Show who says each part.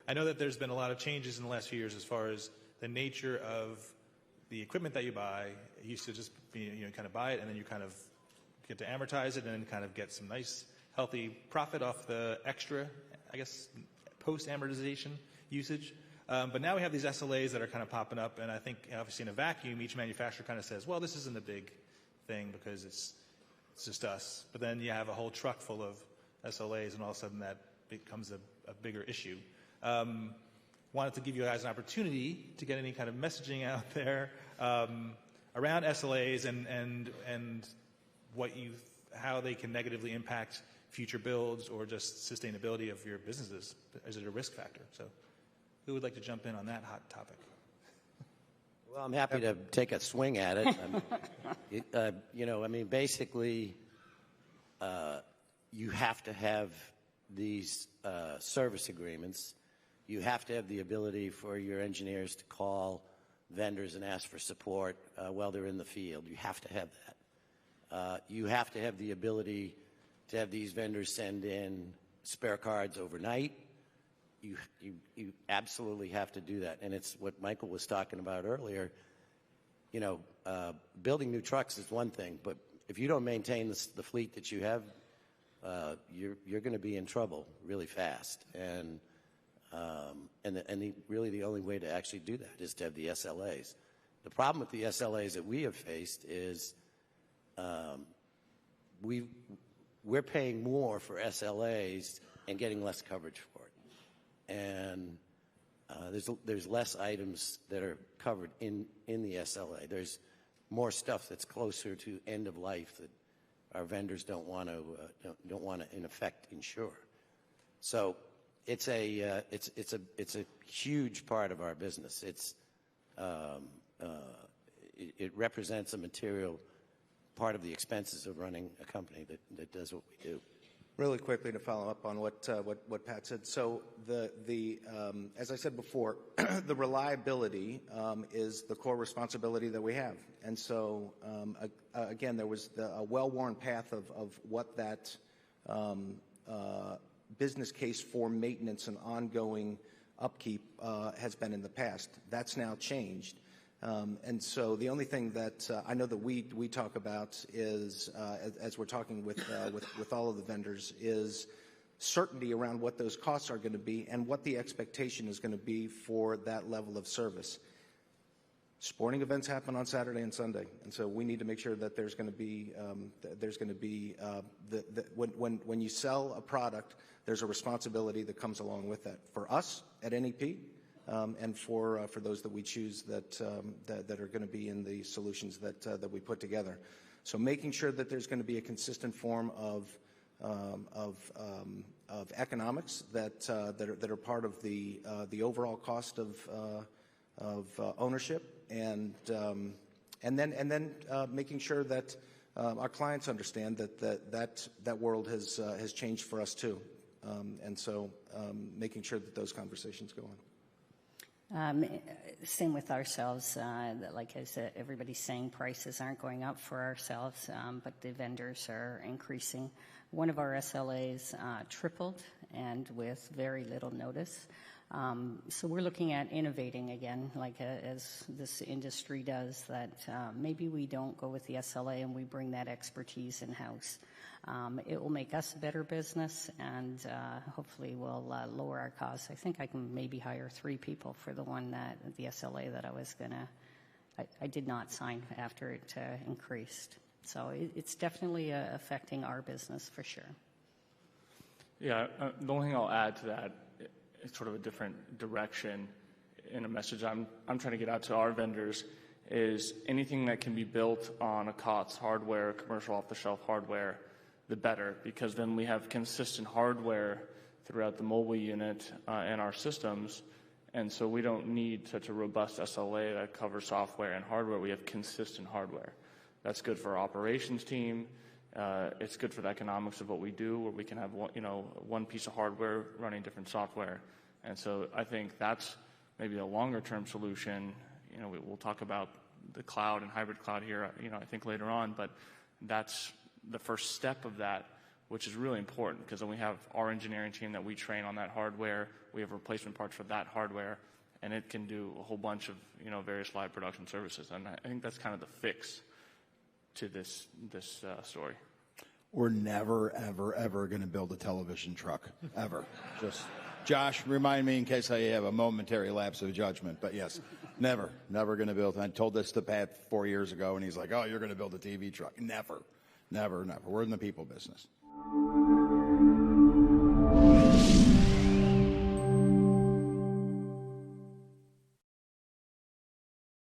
Speaker 1: I know that there's been a lot of changes in the last few years as far as the nature of the equipment that you buy. It used to just be, you kind of buy it and then you kind of get to amortize it and then kind of get some nice, healthy profit off the extra, I guess, post-amortization usage. But now we have these SLAs that are kind of popping up, and I think obviously in a vacuum, each manufacturer kind of says, well, this isn't a big thing because it's just us. But then you have a whole truck full of SLAs, and all of a sudden that becomes a bigger issue. Wanted to give you guys an opportunity to get any kind of messaging out there around SLAs and how they can negatively impact future builds or just sustainability of your businesses. Is it a risk factor? So who would like to jump in on that hot topic?
Speaker 2: Well, I'm happy to take a swing at it. Basically, you have to have these service agreements. You have to have the ability for your engineers to call vendors and ask for support while they're in the field. You have to have that. You have to have the ability to have these vendors send in spare cards overnight. You absolutely have to do that. And it's what Michael was talking about earlier. Building new trucks is one thing, but if you don't maintain the fleet that you have, you're going to be in trouble really fast. And really the only way to actually do that is to have the SLAs. The problem with the SLAs that we have faced is we're paying more for SLAs and getting less coverage for it. And there's less items that are covered in the SLA. There's more stuff that's closer to end of life that our vendors don't want to in effect insure. So it's a huge part of our business. It represents a material part of the expenses of running a company that does what we do.
Speaker 3: Really quickly to follow up on what Pat said. So as I said before, the reliability is the core responsibility that we have. And so again, there was a well-worn path of what that business case for maintenance and ongoing upkeep has been in the past. That's now changed. And so the only thing that I know that we talk about is, as we're talking with all of the vendors, is certainty around what those costs are going to be and what the expectation is going to be for that level of service. Sporting events happen on Saturday and Sunday, and so we need to make sure that there's going to be when you sell a product, there's a responsibility that comes along with that for us at NEP. And for those that we choose that are going to be in the solutions that we put together. So making sure that there's going to be a consistent form of economics that are part of the overall cost of ownership, and then making sure that our clients understand that world has changed for us too, and so making sure that those conversations go on.
Speaker 4: Same with ourselves. Like I said, everybody's saying prices aren't going up for ourselves, but the vendors are increasing. One of our SLAs tripled, and with very little notice. So we're looking at innovating again, like as this industry does, that maybe we don't go with the SLA and we bring that expertise in-house. It will make us a better business, and hopefully will lower our costs. I think I can maybe hire 3 people for the SLA that I did not sign after it increased. So it's definitely affecting our business for sure.
Speaker 5: Yeah, the only thing I'll add to that is sort of a different direction in a message I'm trying to get out to our vendors is anything that can be built on a COTS hardware, commercial off-the-shelf hardware, the better, because then we have consistent hardware throughout the mobile unit and our systems, and so we don't need such a robust SLA that covers software and hardware. We have consistent hardware. That's good for our operations team. It's good for the economics of what we do, where we can have one piece of hardware running different software, and so I think that's maybe a longer-term solution. We'll talk about the cloud and hybrid cloud here, I think later on, but that's the first step of that which is really important because then we have our engineering team that we train on that hardware. We have replacement parts for that hardware, and it can do a whole bunch of various live production services. And I think that's kind of the fix to this story.
Speaker 6: We're never, ever, ever going to build a television truck, ever. Just, Josh, remind me in case I have a momentary lapse of judgment. But yes, never going to build. I told this to Pat 4 years ago, and he's like, oh, you're going to build a TV truck. Never. We're in the people business.